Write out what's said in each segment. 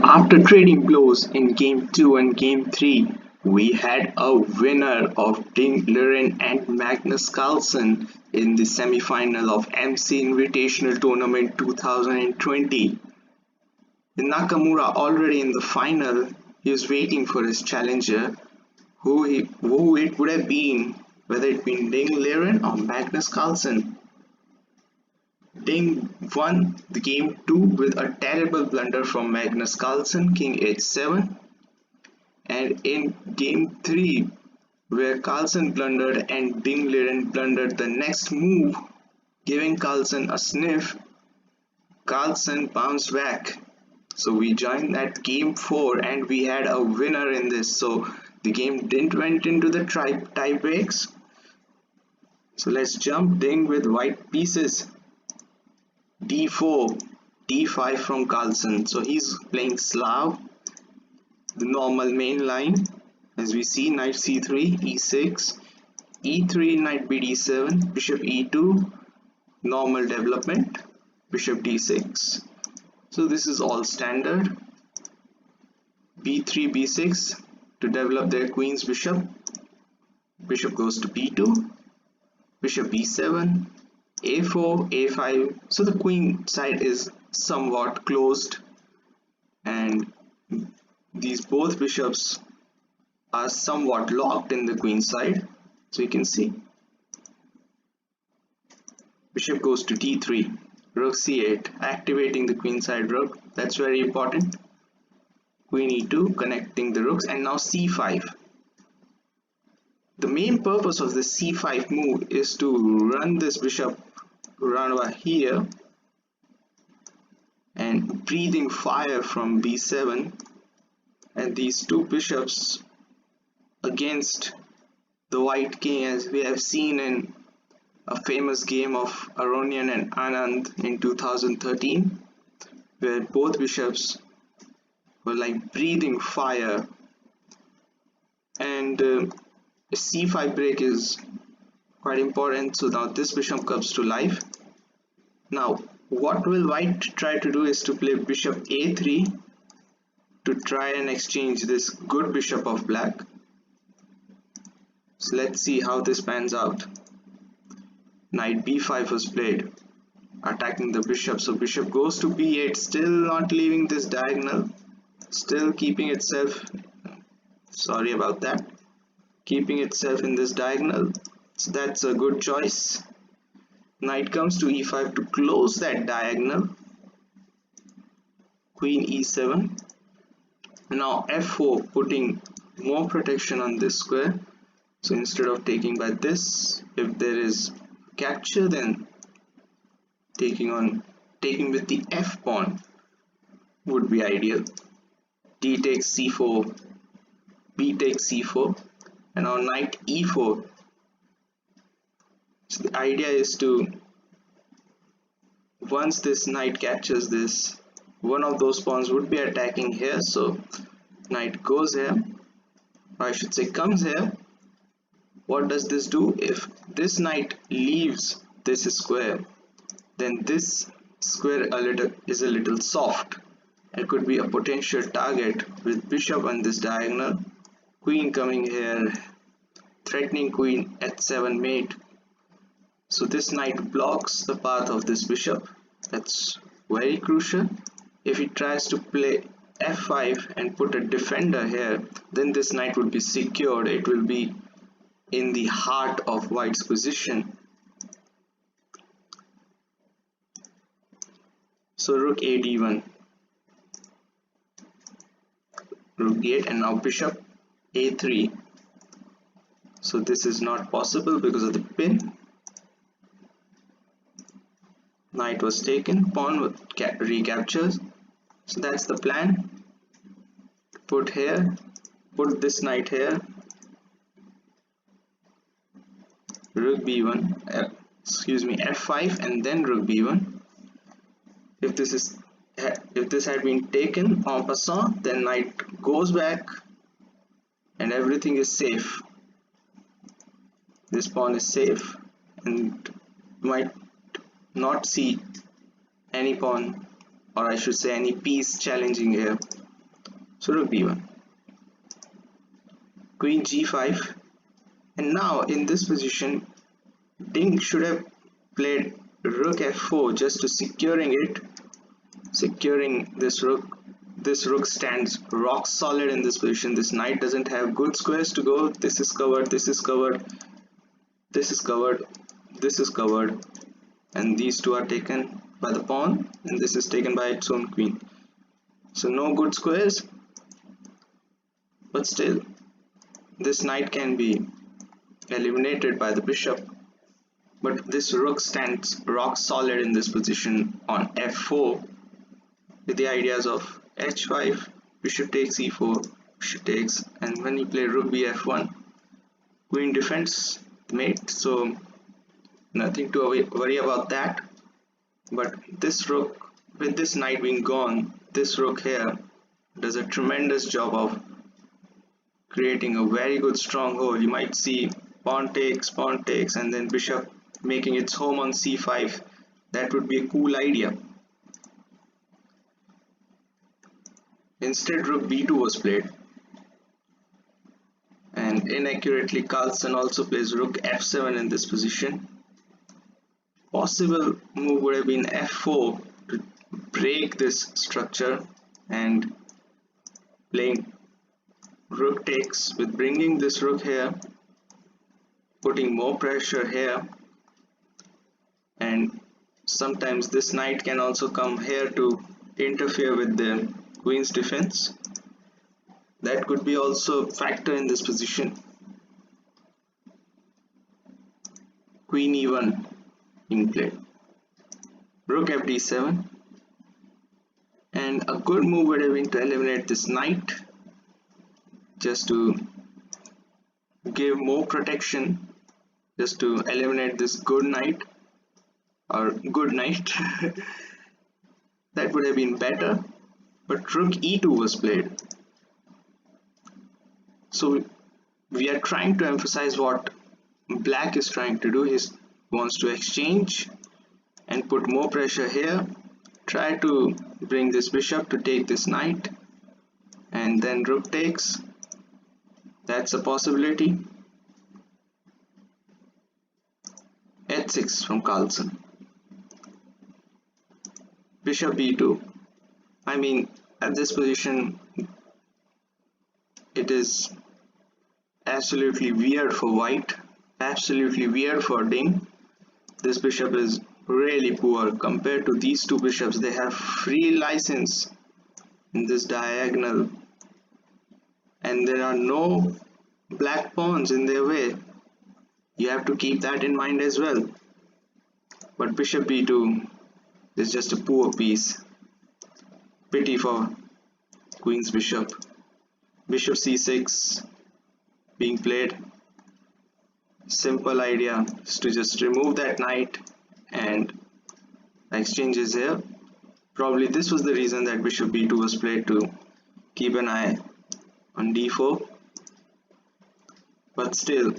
After trading blows in Game 2 and Game 3, we had a winner of Ding Liren and Magnus Carlsen in the semifinal of MC Invitational Tournament 2020. With Nakamura already in the final, he was waiting for his challenger, who it would have been, whether it been Ding Liren or Magnus Carlsen. Ding won the game 2 with a terrible blunder from Magnus Carlsen, king h7, and in game 3, where Carlsen blundered and Ding Liren blundered the next move, giving Carlsen a sniff, Carlsen bounced back. So we joined that game 4 and we had a winner in this. So the game didn't went into the tie breaks. So let's jump Ding with white pieces. d4, d5 from Carlsen. So he's playing Slav, the normal main line. As we see, knight c3, e6, e3, knight b d7, bishop e2, normal development, bishop d6. So this is all standard. b3, b6 to develop their queen's bishop. Bishop goes to b2, bishop b7, a4, a5. So the queen side is somewhat closed, and these both bishops are somewhat locked in the queen side. So you can see bishop goes to d3, rook c8, activating the queen side rook. That's very important. Queen e2, connecting the rooks, and now c5. The main purpose of this c5 move is to run this bishop around over here and breathing fire from b7, and these two bishops against the white king, as we have seen in a famous game of Aronian and Anand in 2013, where both bishops were like breathing fire. And c5 break is quite important. So now this bishop comes to life. Now what will white try to do is to play bishop a3 to try and exchange this good bishop of black. So let's see how this pans out. Knight b5 was played, attacking the bishop. So bishop goes to b8, still not leaving this diagonal, still keeping itself, sorry about that, keeping itself in this diagonal. So that's a good choice. Knight comes to e5 to close that diagonal. Queen e7. Now f4, putting more protection on this square. So instead of taking by this, if there is capture, then taking with the f pawn would be ideal. D takes c4, b takes c4, and now knight e4. So the idea is to, once this knight catches this, one of those pawns would be attacking here. So knight goes here, or I should say comes here. What does this do? If this knight leaves this square, then this square is a little soft. It could be a potential target with bishop on this diagonal. Queen coming here, threatening queen h7 mate. So this knight blocks the path of this bishop. That's very crucial. If he tries to play f5 and put a defender here, then this knight will be secured. It will be in the heart of white's position. So rook a d1, rook d8, and now bishop a3. So this is not possible because of the pin. Knight was taken, pawn recaptures. So that's the plan. Put this knight here, rook b1, f5, and then rook b1. If this had been taken en passant, then knight goes back and everything is safe. This pawn is safe and might not see any pawn, or I should say any piece challenging here. So rook b1, queen g5, and now in this position Ding should have played rook f4 just to securing this rook. This rook stands rock solid in this position. This knight doesn't have good squares to go. This is covered, this is covered, this is covered, this is covered, and these two are taken by the pawn, and this is taken by its own queen. So no good squares, but still this knight can be eliminated by the bishop. But this rook stands rock solid in this position on f4 with the ideas of h5, bishop takes e4, bishop takes, and when you play rook bf1, queen defends the mate, so nothing to worry about that. But this rook, with this knight being gone, this rook here does a tremendous job of creating a very good stronghold. You might see pawn takes, and then bishop making its home on c5. That would be a cool idea. Instead, rook b2 was played, and inaccurately Carlsen also plays rook f7 in this position. Possible move would have been f4 to break this structure, and playing rook takes with bringing this rook here, putting more pressure here, and sometimes this knight can also come here to interfere with the queen's defense. That could be also a factor in this position. Queen e1 being played, rook fd7, and a good move would have been to eliminate this knight just to give more protection, just to eliminate this good knight or good knight. That would have been better, but rook e2 was played. So we are trying to emphasize what black is trying to do. He wants to exchange and put more pressure here, try to bring this bishop to take this knight, and then rook takes. That's a possibility. h6 from Carlsen, bishop b2. I mean, at this position it is absolutely weird for white, absolutely weird for Ding. This bishop is really poor compared to these two bishops. They have free license in this diagonal, and there are no black pawns in their way. You have to keep that in mind as well. But bishop b2 is just a poor piece. Pity for queen's bishop. Bishop c6 being played. Simple idea is to just remove that knight, and exchange is here. Probably this was the reason that bishop b2 was played, to keep an eye on d4. But still,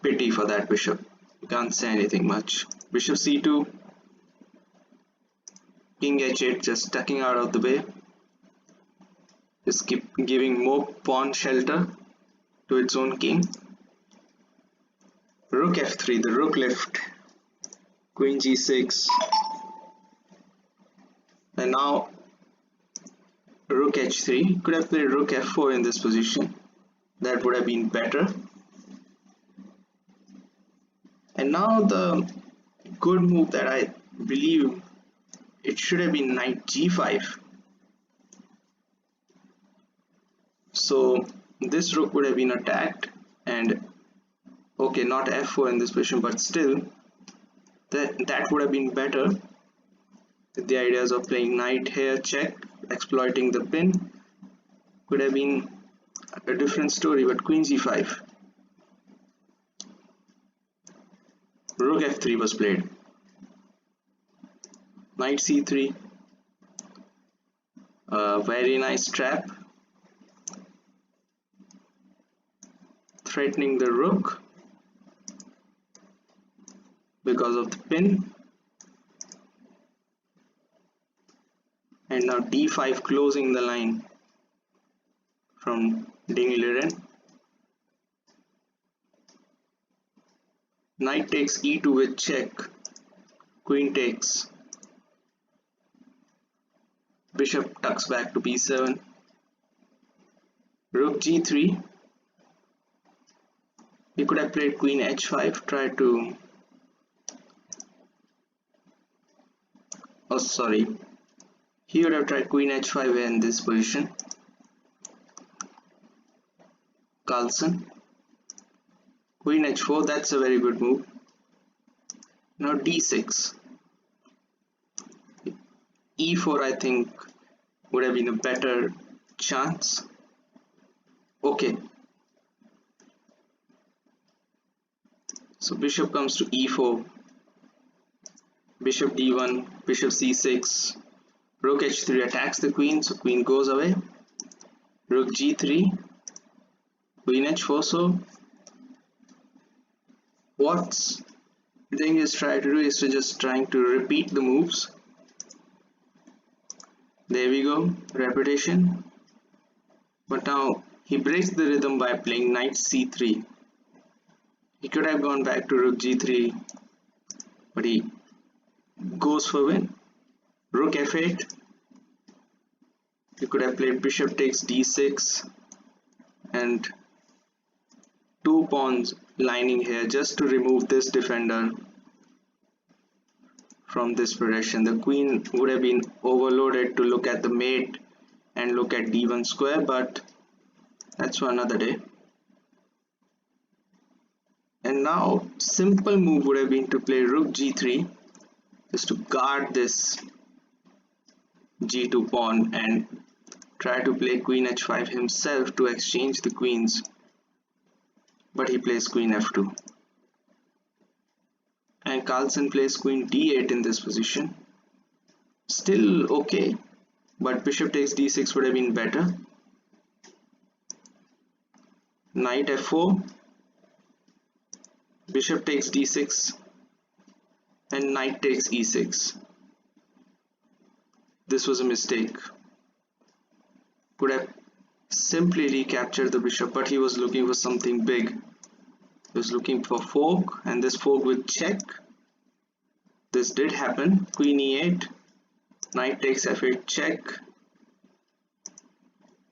pity for that bishop. You can't say anything much. Bishop c2, king h8 just tucking out of the way. Just keep giving more pawn shelter to its own king. Rook f3, the rook left. Queen g6. And now rook h3. Could have played rook f4 in this position. That would have been better. And now the good move that I believe, it should have been knight g5. So this rook would have been attacked, and okay, not f4 in this position, but still that would have been better. With the ideas of playing knight here, check, exploiting the pin, could have been a different story. But queen g5, rook f3 was played, knight c3, a very nice trap, threatening the rook because of the pin. And now d5 closing the line. from Ding Liren. Knight takes e2 with check. Queen takes. Bishop tucks back to b7. Rook g3. He could have played queen h5, try to... Oh, sorry. He would have tried queen h5 in this position. Carlsen. Queen h4, that's a very good move. Now d6. e4, I think, would have been a better chance. Okay. So bishop comes to e4. Bishop d1, bishop c6. Rook h3 attacks the queen, so queen goes away. Rook g3. Queen h4, so what's Ding is trying to do is to just trying to repeat the moves. There we go, repetition. But now he breaks the rhythm by playing knight c3. He could have gone back to rook g3, but he goes for win. Rook f8. You could have played bishop takes d6 and two pawns lining here just to remove this defender from this position. The queen would have been overloaded to look at the mate and look at d1 square, but that's for another day. And now simple move would have been to play rook g3 just to guard this g2 pawn and try to play queen h5 himself to exchange the queens, but he plays queen f2 and Carlsen plays queen d8 in this position. Still okay, but bishop takes d6 would have been better. Knight f4, bishop takes d6 and knight takes e6. This was a mistake. Could have simply recaptured the bishop, but he was looking for something big. He was looking for fork, and this fork with check. This did happen. Queen e8, knight takes f8 check.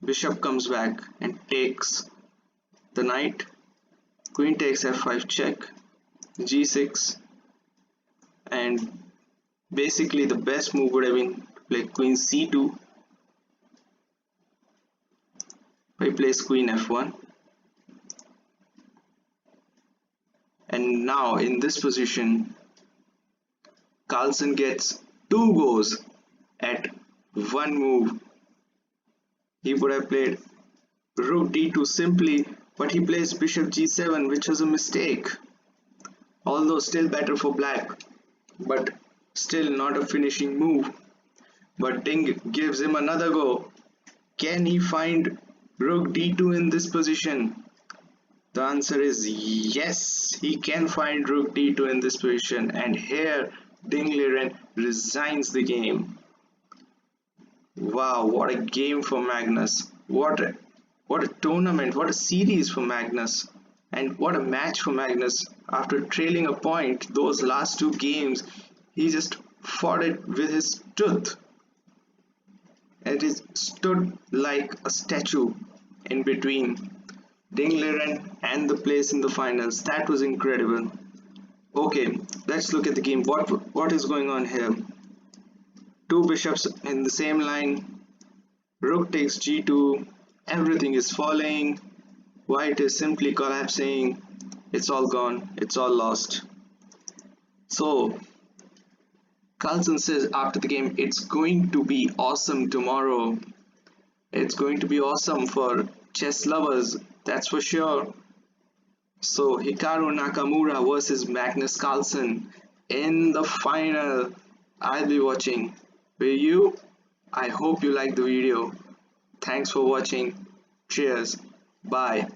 Bishop comes back and takes the knight. Queen takes f5 check, g6, and basically the best move would have been to play queen c2. He plays queen f1, and now in this position Carlsen gets two goes at one move. He would have played rook d2 simply, but he plays bishop g7, which was a mistake, although still better for black, but still not a finishing move. But Ding gives him another go. Can he find rook d2 in this position? The answer is yes, he can find rook d2 in this position, and here Ding Liren resigns the game. Wow, what a game for Magnus. What a tournament, what a series for Magnus, and what a match for Magnus. After trailing a point those last two games, he just fought it with his tooth. It is stood like a statue in between Ding Liren and the place in the finals. That was incredible. Okay, let's look at the game. What is going on here? Two bishops in the same line. Rook takes g2. Everything is falling. White is simply collapsing. It's all gone. It's all lost. So Carlsen says after the game, it's going to be awesome tomorrow. It's going to be awesome for chess lovers, that's for sure. So Hikaru Nakamura versus Magnus Carlsen in the final. I'll be watching. Will you? I hope you liked the video. Thanks for watching. Cheers. Bye.